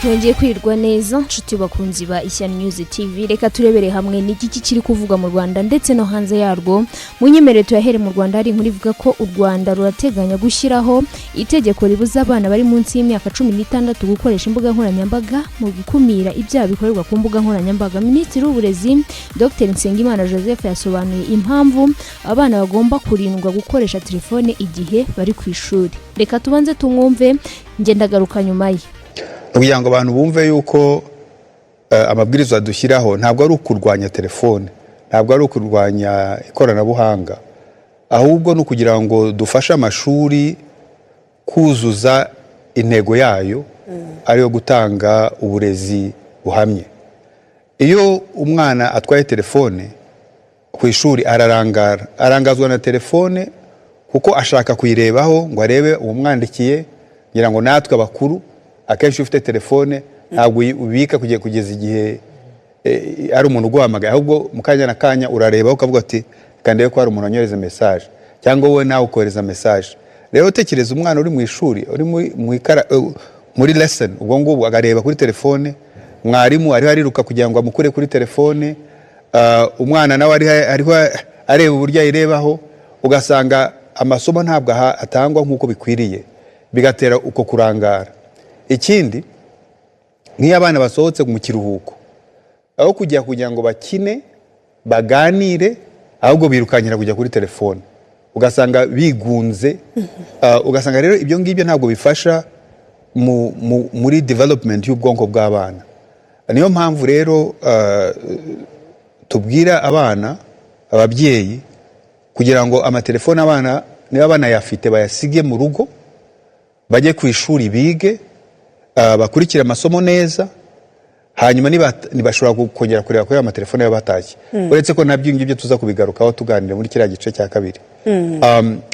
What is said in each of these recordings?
Nongeye kwirwa neza nshuti bakunzi ba Ishyano News TV, reka turebere hamwe n'iki kiri kuvuga mu Rwanda ndetse no hanze yarwo. Munyemerere tuyahere mu Rwanda, hari inkuru ivuga ko u Rwanda rurateganya gushyiraho itegeko ribuza abana bari munsi y'imyaka 16 gukoresha imbuga nkoranyambaga mu gukumira ibyaha bikorerwa ku mbuga nkoranyambaga. Minisitiri w'Uburezi Dr Nsengimana Joseph yasobanuye impamvu abana bagomba kurindwa gukoresha telefone igihe bari ku ishuri. Reka tubanze tumwumve, ngendagaruka nyuma ye. Kugira ngo abantu bumve yuko amabwiriza dushyiraho ntabwo ari ukurwanya telefone, ntabwo ari ukurwanya ikoranabuhanga, ahubwo no kugira ngo dufashe amashuri kuzuza intego yayo ariyo gutanga uburezi buhamye. Iyo umwana atwaye telefone ku ishuri arangazwa na telefone kuko ashaka kuyirebaho ngo arebe umwandikiye, ngira ngo natwe abakuru akenshi ufite telefone ntabwo ubika kugeza igihe ari umuntu uguhamagaye, ahubwo mu kanya na kanya urareba ukavuga ati kandebe ko hari umuntu anyohereza message cyangwa wowe nawe ukohereza message. Rero tekereza umwana uri mu ishuri uri muri lesson, ubwo ngubwo agareba kuri telefone, mwarimu ariho ariruka kugira ngo amukure kuri telefone, umwana nawe ariho areba uburyo ayirebaho, ugasanga amasomo ntabwo atangwa nk'uko bikwiriye, bigatera uko kurangara. Ikindi nk'iyo abana basohotse mu kiruhuko, aho kugira ngo bakine baganire, ahubwo birukanyira kujya kuri telefone, ugasanga bigunze. Ugasanga rero ibyo ngibyo ntabwo bifasha muri development y'ubwonko bw'abana. Niyo mpamvu rero tubwira abana, ababyeyi, kugira ngo amatelefone abana niba banayafite bayasige mu rugo, bajye ku ishuri bige, bakurikira amasomo neza, hanyuma nibashobora kongera kureba kuri amatelefone yabo batashye. Uretse ko nabyo ngibyo tuza kubigarukaho tuganira muri kiriya gice cya kabiri.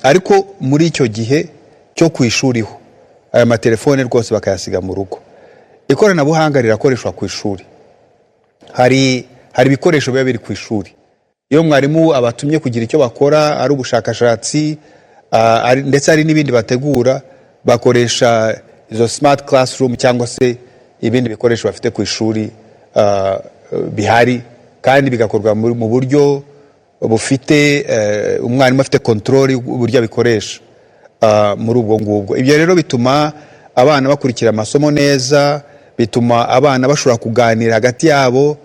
Ariko muri icyo gihe cyo ku ishuri ho aya matelefone rwose bakayasiga mu rugo. Ikoranabuhanga rirakoreshwa ku ishuri, hari ibikoresho biba biri ku ishuri. Iyo mwarimu abatumye kugira icyo bakora, ari ubushakashatsi ndetse hari n'ibindi bategura, bakoresha izo smart classroom cyangwa se ibindi bikoresho bafite ku ishuri bihari, kandi bigakorwa mu buryo bufite umwarimu afite control uburyo abikoresha muri ubwo ngubwo. Ibyo rero bituma abana bakurikira amasomo neza, bituma abana bashobora kuganira hagati yabo,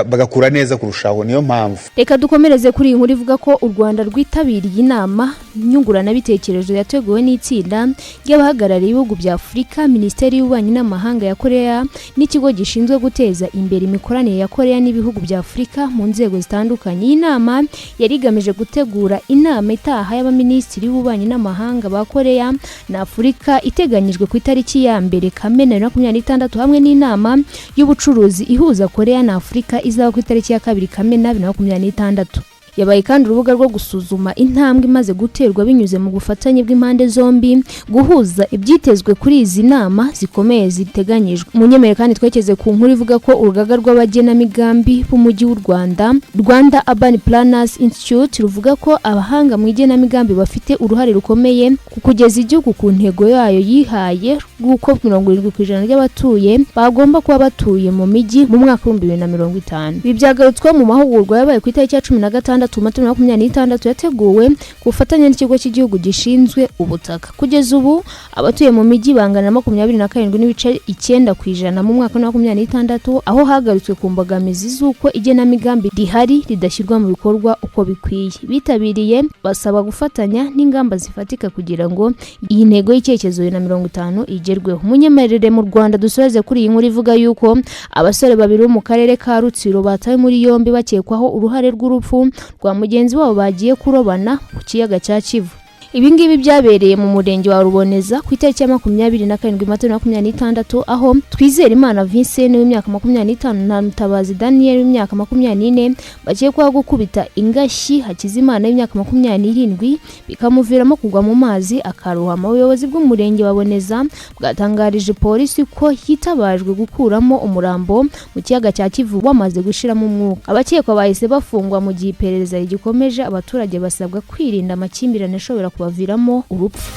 bagakura neza kurushaho. Niyo mpamvu reka dukomereze kuri inkuru ivuga ko u Rwanda rwitabiriye inama nyungurana bitekerezo yateguwe n'itsinda ry'abahagarariye ibihugu bya Afurika, Minisiteri y'Ububanyi n'Amahanga ya Korea n'ikigo gishinzwe guteza imbere imikoranire ya Korea n'ibihugu bya Afurika mu nzego zitandukanye. Iyi nama yari igamije gutegura inama itaha y'abaminisitiri b'Ububanyi n'Amahanga ba Korea na Afurika iteganyijwe ku itariki ya 2 Kamena 2026, hamwe n'inama y'ubucuruzi ihuza Korea na Afurika izaba ku itariki ya 2 Kamena 2026. Yabaye kandi urubuga rwo gusuzuma intambwe imaze guterwa binyuze mu gufatanya bw'impande zombi, guhuza ibyitezwe kuri izi nama zikomeye ziteganyijwe. Munyemerere kandi twekeze ku nkuru ivuga ko urugaga rw'abagenamigambi b'umujyi w'u Rwanda, Rwanda Abana Planners Institute, ruvuga ko abahanga mu igenamigambi bafite uruhare rukomeye ku kugeza igihugu ku ntego yayo yihaye rw'uko 70% ry'abatuye bagomba kuba batuye mu mijyi mu mwaka wa 2050. Ibi byagarutswe mu mahugurwa yabaye ku itariki ya 16 2026 yateguwe ku bufatanye n'ikigo cy'igihugu gishinzwe ubutaka. Kugeza ubu abatuye mu mijyi bangana 27.9% mu mwaka wa 2026, aho hagarutswe ku mbogamizi z'uko igenamigambi rihari ridashyirwa mu bikorwa uko bikwiye. Bitabiriye basaba gufatanya n'ingamba zifatika kugira ngo iyi ntego y'icyerekezo 2050 igerweho. Munyemerere mu Rwanda dusoze kuri iyi nkuru ivuga yuko abasore babiri bo mu karere ka Rutsiro batawe muri yombi bakekwaho uruhare rw'urupfu rwa mugenzi wabo bagiye kurobana ku kiyaga cya Kivu. Ibingibi byabereye mu murenge wa Ruboneza ku itariki ya 27 Mata 2026, aho Twizerimana Vincent w'imyaka 25 na Mutabazi Daniel w'imyaka 24 bakekwaho gukubita ingashyi Hakizimana w'imyaka 27 bikamuviramo kugwa mu mazi akarohama. Ubuyobozi bw'umurenge wa Boneza bwatangarije polisi ko hitabajwe gukuramo umurambo mu kiyaga cya Kivu wamaze gushiramo umwuka. Abakekwa bahise bafungwa mu gihe iperereza rigikomeje. Abaturage basabwa kwirinda amakimbirane ashobora kubaviramo urupfu.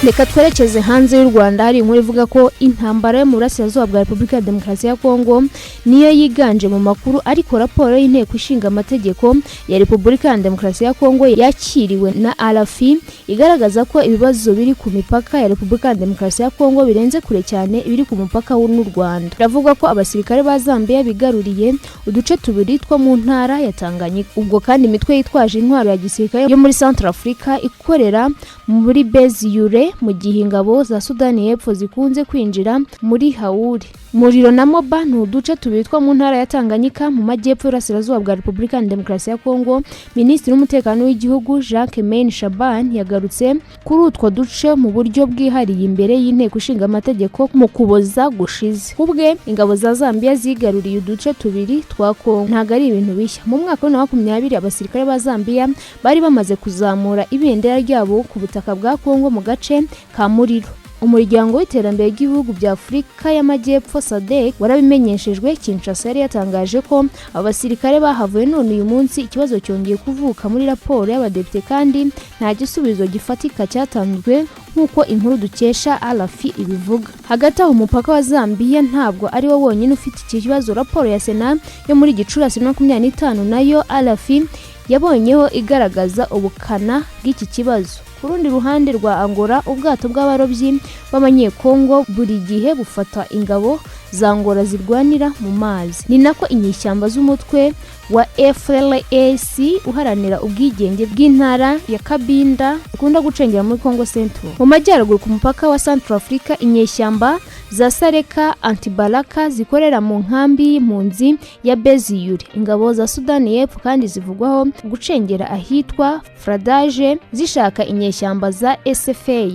Reka twerekeze hanze y'u Rwanda. Hari inkuru ivuga ko intambara yo mu burasirazuba bwa Repubulika ya Demokarasi ya Kongo niyo yiganje mu makuru, ariko raporo y'inteko ishinga amategeko ya Repubulika ya Demokarasi ya Kongo yakiriwe na RFI igaragaza ko ibibazo biri ku mipaka ya Repubulika ya Demokarasi ya Kongo birenze kure cyane ibiri ku mupaka w'u Rwanda. Biravuga ko abasirikare ba Zambia bigaruriye uduce tubiri two mu ntara ya Tanganyika. Ubwo kandi imitwe yitwaje intwaro ya gisirikare yo muri Central Africa ikorera muri base Yure, mu gihe ingabo za Sudani y'Epfo zikunze kwinjira muri Hauri. Muriro na Moba ni uduce tubiri two mu ntara ya Tanganyika mu majyepfo y'urasirazuba bwa Repubulika ya Demokarasi ya Kongo. Minisitiri w'umutekano w'igihugu Irakomeje Shaban yagarutse kuri utwo duce mu buryo bwihariye imbere y'inteko ishinga amategeko mu kuboza gushize. Ubwe ingabo za Zambia zigaruriye uduce tubiri twa Kongo. Ntago ari ibintu bishya. Mu mwaka wa 2020 abasirikare ba Zambia bari bamaze kuzamura ibendera ryabo ku butaka bwa Kongo mu gace ka Muriro. Umuryango w'iterambere ry'ibihugu bya Afurika y'Amajyepfo SADC warabimenyeshejwe. Kinshasa yari yatangaje ko abasirikare bahavuye, none uyu munsi ikibazo cyongeye kuvuka muri raporo y'abadepite kandi nta gisubizo gifatika cyatanzwe nk'uko inkuru dukesha RFI ibivuga. Hagati aho umupaka wa Zambia ntabwo ari wo wonyine ufite iki kibazo. Raporo ya Sena yo muri Gicurasi 2025 nayo RFI yabonyeho igaragaza ubukana bw'iki kibazo. Ku rundi ruhande rwa Angola, ubwato bw'abarobyi b'abanyekongo buri gihe bufata ingabo za Angola zirwanira mu mazi. Ni nako inyishyamba z'umutwe wa FLAC uharanira ubwigenge bw'intara ya Kabinda ukunda gucengera muri Congo Central. Mu majyaruguru ku mupaka wa Central Africa, inyeshyamba za Sareka Antibalaka zikorera mu nkambi y'impunzi ya Beziyuri. Ingabo za Sudani y'Epfo kandi zivugwaho gucengera ahitwa Fradage zishaka inyeshyamba za SFA.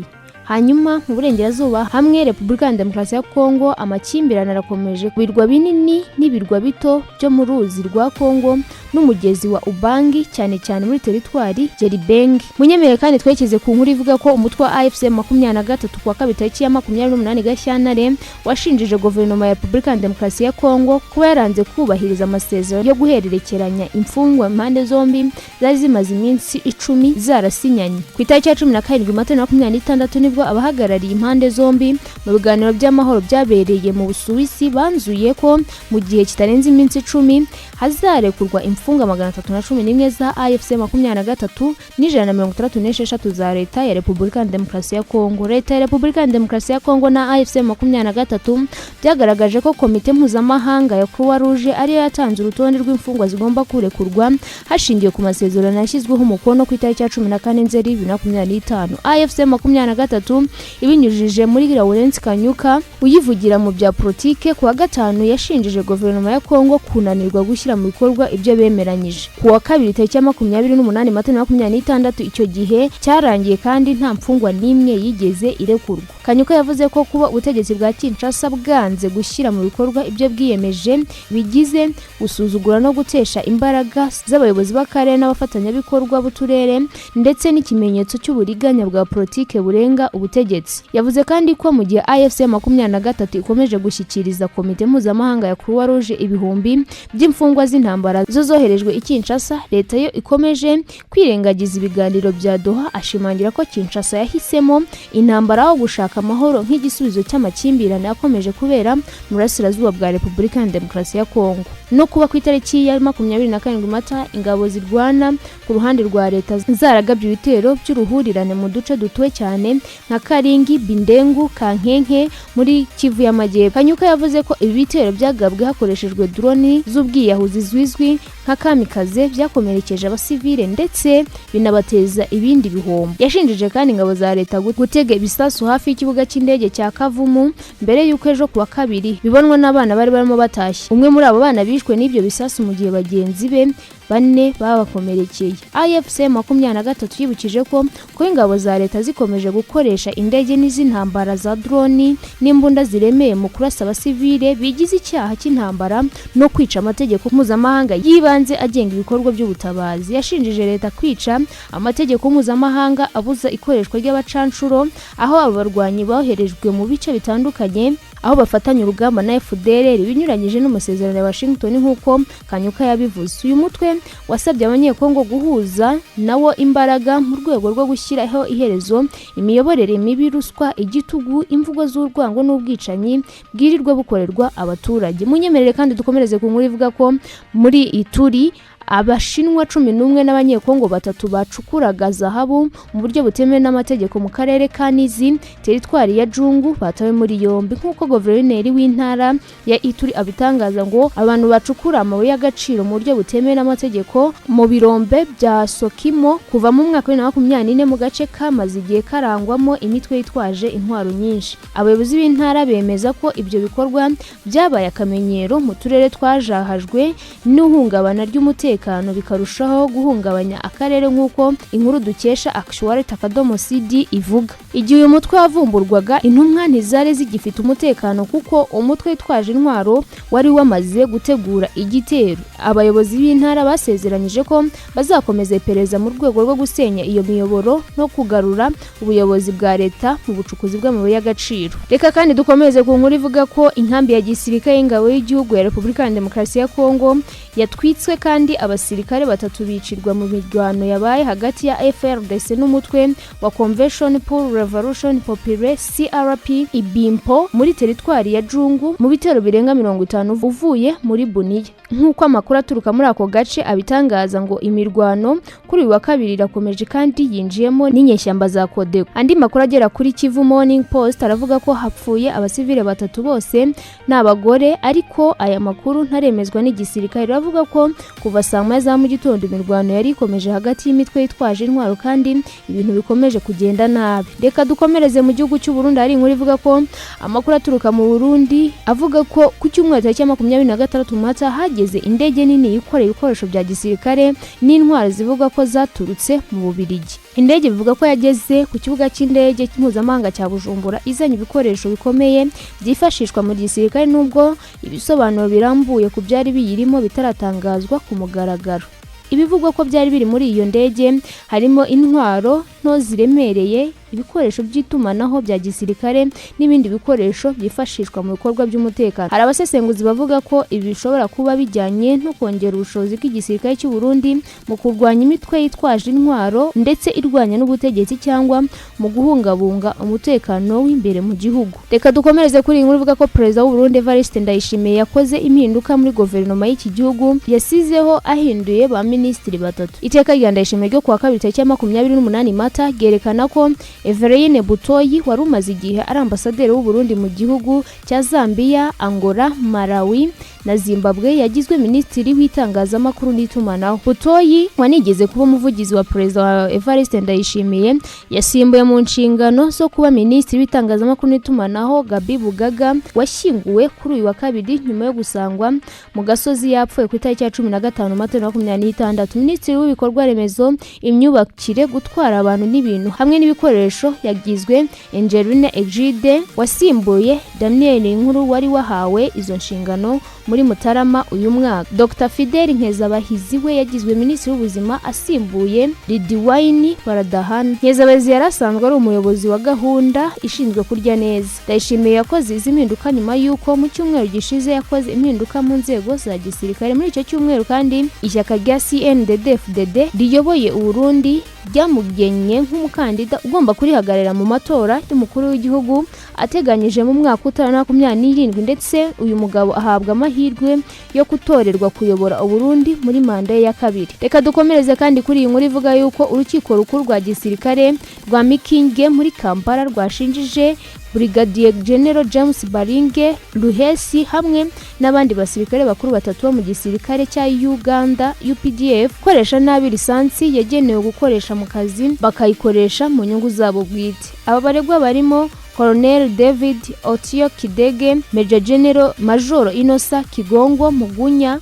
Hanyuma mu burengerazuba hamwe Repubulika ya Demokarasi ya Kongo, amakimbirane arakomeje ku birwa binini n'ibirwa bito byo mu ruzi rwa Kongo n'umugezi wa Ubangi, cyane cyane muri teritwari Jeribeng. Munyemere kandi twekeze ku nkuru ivuga ko umutwe wa AFC 23 kwa kabiri tariki ya 28 Gashyantare washinjije guverinoma ya Repubulika ya Demokarasi ya Kongo kuba yaranze kubahiriza amasezerano yo guhererekeranya imfungwa impande zombi zari zimaze iminsi 10 zarasinyanye. Ku itariki ya 17 Mata 2026 nibwo abahagarariye impande zombi mu biganiro by'amahoro byabereye mu Busuwisi banzuye ko mu gihe kitarenze iminsi 10 hazarekurwa imfunga 311 za AFC 23 n'136 za leta ya Repubulika ya Demokarasi ya Kongo. Leta ya Repubulika ya Demokarasi ya Kongo na AFC 23 byagaragaje ko komite mpuzamahanga ya Croix Rouge ariyo yatanze urutonde rw'imfungwa zigomba kurekurwa hashingiwe ku masezerano yashyizweho umukono ku itariki ya 14 Nzeri 2025. AFC 23 ibinyujije muri Lawrence Kanyuka uyivugira mu bya politike ku wa gatanu yashinjije guverinoma ya Kongo kunanirwa gushyira mu bikorwa ibyo bemeranyije. Ku wa kabiri tariki ya 28 Mata 2026 icyo gihe cyarangiye kandi nta mfungwa n'imwe yigeze irekurwa. Kanyuka yavuze ko kuba ubutegetsi bwa Kinshasa bwanze gushyira mu bikorwa ibyo bwiyemeje bigize gusuzugura no gutesha imbaraga z'abayobozi b'akarere n'abafatanyabikorwa b'uturere ndetse n'ikimenyetso cy'uburiganya bwa politike burenga ubutegetsi. Yavuze kandi ko mu gihe AFC 23 ikomeje gushyikiriza komite mpuzamahanga ya Croix Rouge ibihumbi by'imfungwa z'intambara zoherejwe i Kinshasa, leta yo ikomeje kwirengagiza ibiganiro bya Doha. Ashimangira ko Kinshasa yahisemo intambara aho gushaka amahoro nk'igisubizo cy'amakimbirane akomeje kubera mu burasirazuba bwa Repubulika ya Demokarasi ya Kongo. No kuba ku itariki ya 27 Mata ingabo zirwana ku ruhande rwa leta zaragabye ibitero by'uruhurirane mu duce dutuwe cyane nka Karingi, Bindengu, Kankenke muri Kivu y'Amajyepfo. Kanyuka yavuze ko ibi bitero byagabwe hakoreshejwe drone z'ubwiyahuzi zizwi nka kamikaze byakomerekeje abasivile ndetse binabateza ibindi bihombo. Yashinjije kandi ingabo za leta gutega ibisasu hafi y'ikibuga cy'indege cya Kavumu mbere y'uko ejo ku wa kabiri bibonwa n'abana bari barimo batashye. Umwe muri abo bana bishwe n'ibyo bisasu mu gihe bagenzi be bane babakomerekeye. AFC 23 yibukije ko ingabo za leta zikomeje gukoresha indege n'izintambara za drone n'imbunda ziremeye mu kurasa abasivile bigize icyaha cy'intambara no kwica amategeko mpuzamahanga yibanze agenga ibikorwa by'ubutabazi. Yashinjije leta kwica amategeko mpuzamahanga abuza ikoreshwa ry'abacanshuro aho abarwanyi boherejwe mu bice bitandukanye aho bafatanya urugamba na FDLR binyuranyije n'umusezerano wa Washington nk'uko Kanyuka yabivuze. Uyu mutwe wasabye abanyekongo guhuza nawo imbaraga mu rwego rwo gushyiraho iherezo imiyoborere mibi, ruswa, igitugu, imvugo z'urwango n'ubwicanyi bwirirwa bukorerwa abaturage. Munyemerere kandi dukomereze ku nkuru ivuga ko muri Ituri Abashinwa 11 n'abanyekongo 3 bacukuraga zahabu mu buryo butemewe n'amategeko mu karere ka Nizi, teritwari ya Jungu, batawe muri yombi. Nk'uko guverineri w'intara ya Ituri abitangaza ngo abantu bacukura amabuye y'agaciro mu buryo butemewe n'amategeko mu birombe bya Sokimo kuva mu mwaka wa 2024 mu gace kamaze igihe karangwamo imitwe yitwaje intwaro nyinshi. Abayobozi b'intara bemeza ko ibyo bikorwa byabaye akamenyero mu turere twajahajwe n'uhungabana ry'umutekano bikarushaho guhungabanya akarere nk'uko inkuru dukesha Actuality.cd ivuga. Igihe uyu mutwe wavumburwaga, intumwa ntizari zigifite umutekano kuko umutwe witwaje intwaro wari wamaze gutegura igitero. Abayobozi b'intara basezeranyije ko bazakomeza iperereza mu rwego rwo gusenya iyo miyoboro no kugarura ubuyobozi bwa leta mu bucukuzi bw'amabuye y'agaciro. Reka kandi dukomeze ku nkuru ivuga ko inkambi ya gisirikare y'ingabo y'igihugu ya Repubulika ya Demokarasi ya Kongo yatwitswe kandi abasirikare 3 bicirwa mu mirwano yabaye hagati ya FRDC n'umutwe wa Convention pour Revolution Populaire CRP Ibimpo muri teritwari ya Jungu mu bitero birenga 50 uvuye muri Buniya. Nk'uko amakuru aturuka muri ako gace abitangaza ngo imirwano kuri uyu wa kabiri irakomeje kandi yinjiyemo n'inyeshyamba za Kodeko. Andi makuru agera kuri Kivu Morning Post aravuga ko hapfuye abasivile 3 bose n'abagore, ariko aya makuru ntaremezwa n'igisirikare. Ravuga ko kuva saa 9 za mu gitondo imirwano yari ikomeje hagati y'imitwe yitwaje intwaro kandi ibintu bikomeje kugenda nabi. Reka dukomereze mu gihugu cy'u Burundi, ari inkuru ivuga ko amakuru aturuka mu Burundi avuga ko ku cyumweru cya 26 Mata hageze indege nini yikoreye ibikoresho bya gisirikare n'intwaro zivuga ko zaturutse mu Bubiligi. Indege bivuga ko yageze ku kibuga cy'indege mpuzamahanga cya Bujumbura izanye ibikoresho bikomeye byifashishwa mu gisirikare, nubwo ibisobanuro birambuye ku byari biyirimo bitaratangazwa ku mugaragaro. Ibivugwa ko byari biri muri iyo ndege harimo intwaro nto ziremereye, ibikoresho by'itumanaho bya gisirikare n'ibindi bikoresho byifashishwa mu bikorwa by'umutekano. Hari abasesenguzi bavuga ko ibi bishobora kuba bijyanye no kongera ubushobozi bw'igisirikare cy'u Burundi mu kurwanya imitwe yitwaje intwaro ndetse irwanya n'ubutegetsi cyangwa mu guhungabunga umutekano w'imbere mu gihugu. Reka dukomereze kuri inkuru ivuga ko Perezida w'u Burundi Evariste Ndayishimiye yakoze impinduka muri guverinoma y'iki gihugu, yasizeho ahinduye ba minisitiri 3. Iteka rya Ndayishimiye ryo kuwa 28 Mata ryerekana ko Everine Butoyi wari umaze igihe ari ambasaderi w'u Burundi mu gihugu cya Zambia, Angola, Malawi na Zimbabwe yagizwe minisitiri w'itangazamakuru n'itumanaho. Butoyi wanigeze kuba umuvugizi wa Perezida wa Evariste Ndayishimiye yasimbuye mu nshingano zo kuba minisitiri w'itangazamakuru n'itumanaho Gabi Bugaga washyinguwe kuri uyu wa kabiri nyuma yo gusangwa mu gasozi yapfuye ku itariki ya 15 Mata 2026. Minisitiri w'ibikorwa remezo, imyubakire, gutwara abantu n'ibintu hamwe n'ibikoresho yagizwe Angeline Egide wasimbuye Daniel Nkuru wari wahawe izo nshingano muri Mutarama uyu mwaka. Dr Fidel Nkezabahizi we yagizwe minisitiri w'ubuzima asimbuye Lidiwayini Baradahana. Nkezabahizi yarasanzwe ari umuyobozi wa gahunda ishinzwe kurya neza. Ndayishimiye yakoze izi mpinduka nyuma y'uko mu cyumweru gishize yakoze impinduka mu nzego za gisirikare. Muri icyo cyumweru kandi ishyaka rya CNDD-FDD riyoboye u Burundi ryamugenye nk'umukandida ugomba kurihagarara mu matora y'umukuru w'igihugu ateganyije mu mwaka wa 2027, ndetse uyu mugabo ahabwa amahirwe yo gutorerwa kuyobora u Burundi muri manda ya kabiri. Reka dukomereze kandi kuri iyi nkuru ivuga yuko urukiko rukuru rwa gisirikare rwa Mikinge muri Kampala rwashinjije Brigadier General James Baringe Ruhesi hamwe n'abandi basirikare bakuru 3 bo mu gisirikare cya Uganda UPDF koresha nabi lisansi yagenewe gukoresha mu kazi bakayikoresha mu nyungu zabo bwite. Aba baregwa barimo Colonel David Otio Kidege, Major General Major Inosa Kigongo Mugunya.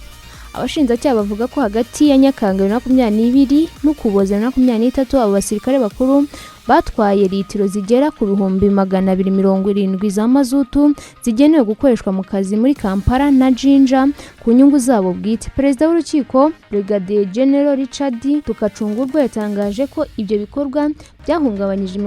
Abashinjacyaha bavuga ko hagati ya Nyakanga 2022 n'Ukuboza 2023 abo basirikare bakuru batwaye litiro zigera ku 270 za mazutu zigenewe gukoreshwa mu kazi muri Kampala na Jinja ku nyungu zabo bwite. Perezida w'urukiko Brigadier General Richard Tukacungurwa yatangaje ko ibyo bikorwa byahungabanyije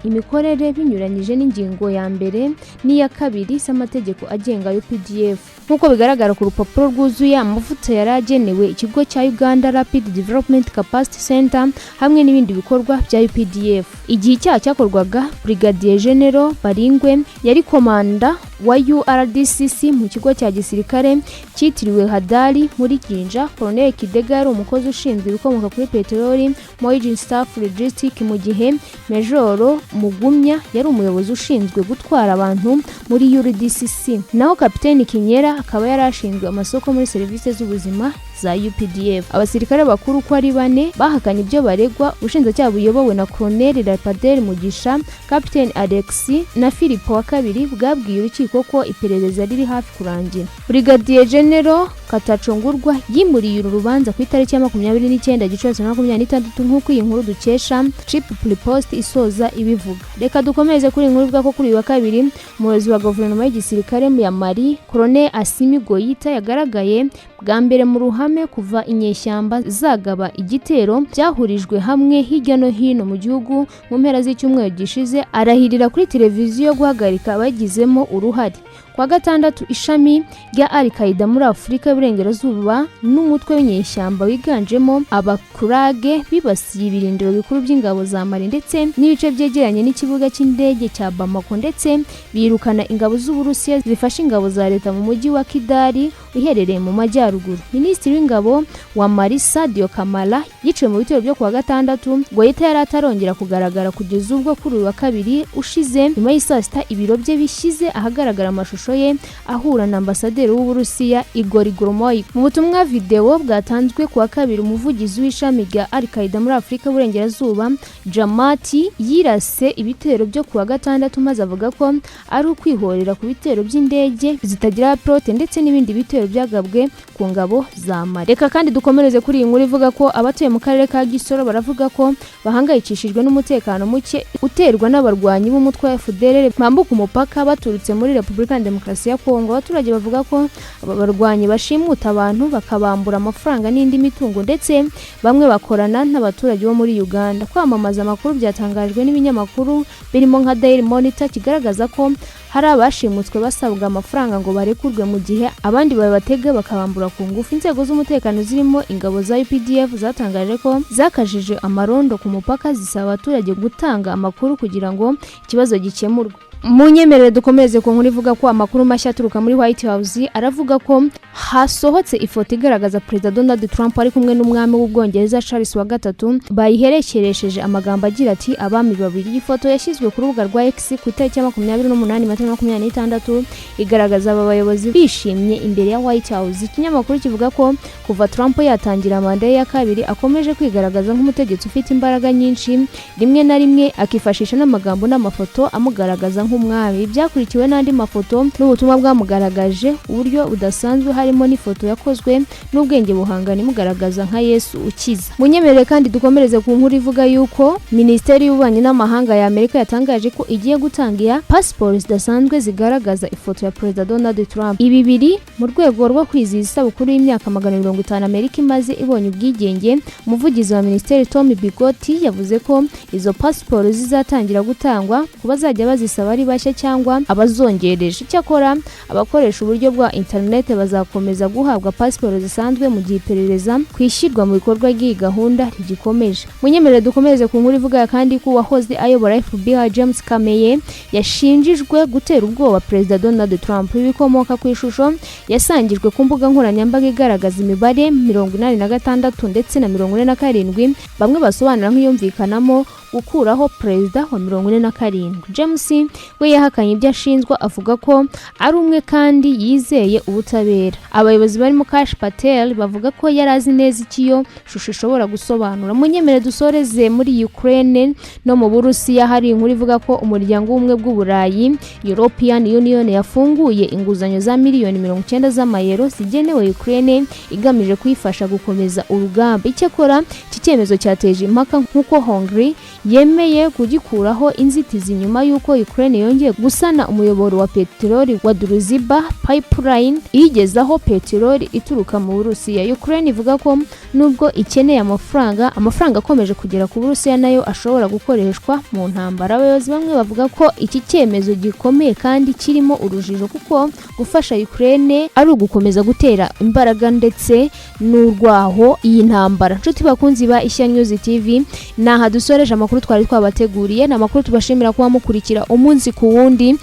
imikorere binyuranyije n'ingingo ya mbere n'iya kabiri z'amategeko agenga UPDF. Nk'uko bigaragara ku rupapuro rwuzuye, amavuta yari agenewe ikigo cya Uganda Rapid Development Capacity Center hamwe n'ibindi bikorwa bya UPDF. Igihe icyaha cyakorwaga, Brigadier General Baringwe yari komanda wa URDCC mu kigo cya gisirikare cyitiriwe Hadari muri Jinja. Colonel Kidega yari umukozi ushinzwe ibikomoka kuri peteroli mu Agent Staff Logistics, mu gihe Major Mugumya yari umuyobozi ushinzwe gutwara abantu muri URDCC. Naho Kapiteni Kinyera akaba yari ashinzwe amasoko muri serivisi z'ubuzima za UPDF. Abasirikare bakuru ko ari 4 bahakanye ibyo baregwa. Ubushinjacyaha buyobowe na Colonel Rapadel Mugisha, Captain Alexi na Philip wa kabiri bwabwiye urukiko ko iperereza riri hafi kurangira. Brigadier General Katacungurwa yimuriye uru rubanza ku itariki ya 29 Gicurasi 2026 nk'uko iyi nkuru dukesha Triple Post isoza ibivuga. Reka dukomeze kuri inkuru ivuga ko kuri wa kabiri umuyobozi wa guverinoma y'igisirikare ya Mali Colonel Assimi Goïta yagaragaye bwa mbere mu ruhame kuva inyeshyamba zagaba igitero byahurijwe hamwe hirya no hino mu gihugu mu mpera z'icyumweru gishize. Arahirira kuri televiziyo guhagarika abagizemo uruhare. Kwa gatandatu, ishami rya Al-Qaeda muri Afurika y'Uburengerazuba n'umutwe w'inyeshyamba wiganjemo abakurage bibasiye ibirindiro bikuru by'ingabo za Mali ndetse n'ibice byegeranye n'ikibuga cy'indege cya Bamako, ndetse birukana ingabo z'Uburusiya zifasha ingabo za leta mu mujyi wa Kidali uherereye mu majyaruguru. Minisitiri w'ingabo wa Mali Sadio Kamara yiciwe mu bitero byo kuwa gatandatu. Goïta yari atarongera kugaragara kugeza ubwo kuri wa kabiri ushize nyuma y'isa sita ibiro bye bishyize ahagaragara amashusho ye ahura na ambasaderi w'Uburusiya Igor Gromoy. Mu butumwa video bwatanzwe kuwa kabiri, umuvugizi w'ishami rya Al-Qaeda muri Afurika y'Uburengerazuba Jamati yirase ibitero byo kuwa gatandatu maze avuga ko ari ukwihorera ku bitero by'indege zitagira pilote ndetse n'ibindi bitero byagabwe ku ngabo za Mali. Reka kandi dukomereze kuri iyi nkuru ivuga ko abatuye mu karere ka Gisoro baravuga ko bahangayikishijwe n'umutekano muke uterwa n'abarwanyi b'umutwe wa FDLR bambuka umupaka baturutse muri Repubulika Demokarasi ya Kongo. Abaturage bavuga ko aba barwanyi bashimuta abantu bakabambura amafaranga n'indi mitungo, ndetse bamwe bakorana n'abaturage bo muri Uganda. Kwamamaza amakuru byatangajwe n'ibinyamakuru birimo nka Daily Monitor kigaragaza ko hari abashimutswe basabwa amafaranga ngo barekurwe mu gihe abandi babatega bakabambura ku ngufu. Inzego z'umutekano zirimo ingabo za UPDF zatangaje ko zakajije amarondo ku mupaka zisaba abaturage gutanga amakuru kugira ngo ikibazo gikemurwe. Munyemerere dukomeze ku nkuru ivuga ko amakuru mashya aturuka muri White House aravuga ko hasohotse ifoto igaragaza Perezida Donald Trump ari kumwe n'umwami w'Ubwongereza Charles wa gatatu bayiherekeresheje amagambo agira ati abami babiri. Ifoto yashyizwe ku rubuga rwa X ku itariki ya 28 Mata 2026 igaragaza aba bayobozi bishimye imbere ya White House. Ikinyamakuru kivuga ko kuva Trump yatangira manda ye ya kabiri akomeje kwigaragaza nk'umutegetsi ufite imbaraga nyinshi, rimwe na rimwe akifashisha n'amagambo n'amafoto amugaragaza nk'umwami. Byakurikiwe n'andi mafoto n'ubutumwa bwamugaragaje uburyo budasanzwe, harimo n'ifoto yakozwe n'ubwenge buhangana imugaragaza nka Yesu ukiza. Munyemerere kandi dukomereze ku nkuru ivuga yuko Minisiteri y'Ububanyi n'Amahanga ya Amerika yatangaje ko igiye gutangira passport zidasanzwe zigaragaza ifoto ya Perezida Donald Trump. Ibi biri mu rwego rwo kwizihiza isabukuru y'imyaka 150 Amerika imaze ibonye ubwigenge. Umuvugizi wa Minisiteri Tom Bigoti yavuze ko izo passport zizatangira gutangwa ku bazajya bazisaba ari bashya cyangwa abazongereje. Cyakora abakoresha uburyo bwa internet bazakomeza guhabwa passport zisanzwe mu gihe iperereza kwishyirwa mu bikorwa ry'iyi gahunda rigikomeje. Munyemerere dukomeze ku nkuru ivuga kandi ko wahoze ayobora FBI James Comey yashinjijwe gutera ubwoba Perezida Donald Trump. Ibikomoka ku ishusho yasangijwe ku mbuga nkoranyambaga igaragaza imibare 86 ndetse na 47 bamwe basobanura nk'iyumvikanamo gukuraho Perezida wa 47. James we yahakanye ibyo ashinjwa avuga ko ari umwe kandi yizeye ubutabera. Abayobozi barimo Kash Patel bavuga ko yari azi neza ikiyo shusho ishobora gusobanura. Munyemere dusoreze muri Ukraine no mu Burusiya. Hari inkuru ivuga ko umuryango w'umwe bw'Uburayi European Union yafunguye inguzanyo za miliyoni 90 z'amayero zigenewe Ukraine igamije kuyifasha gukomeza urugamba. Icyakora iki cyemezo cyateje impaka nk'uko Hungary yemeye kugikuraho inzitizi nyuma y'uko Ukraine yongeye gusana umuyoboro wa peteroli wa Druziba pipeline igezaho peteroli ituruka mu Burusiya. Ukraine ivuga ko nubwo ikeneye amafaranga akomeje kugera ku Burusiya nayo ashobora gukoreshwa mu ntambara. Abayobozi bamwe bavuga ko iki cyemezo gikomeye kandi kirimo urujijo kuko gufasha Ukraine ari ugukomeza gutera imbaraga ndetse n'urwaho iyi ntambara. Nshuti bakunzi ba Ishya News TV, naha dusoreje amakuru twari twabateguriye, na makuru tubashimira kuba mukurikira umunsi ku wundi,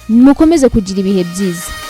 mukomeze kugira ibihe byiza.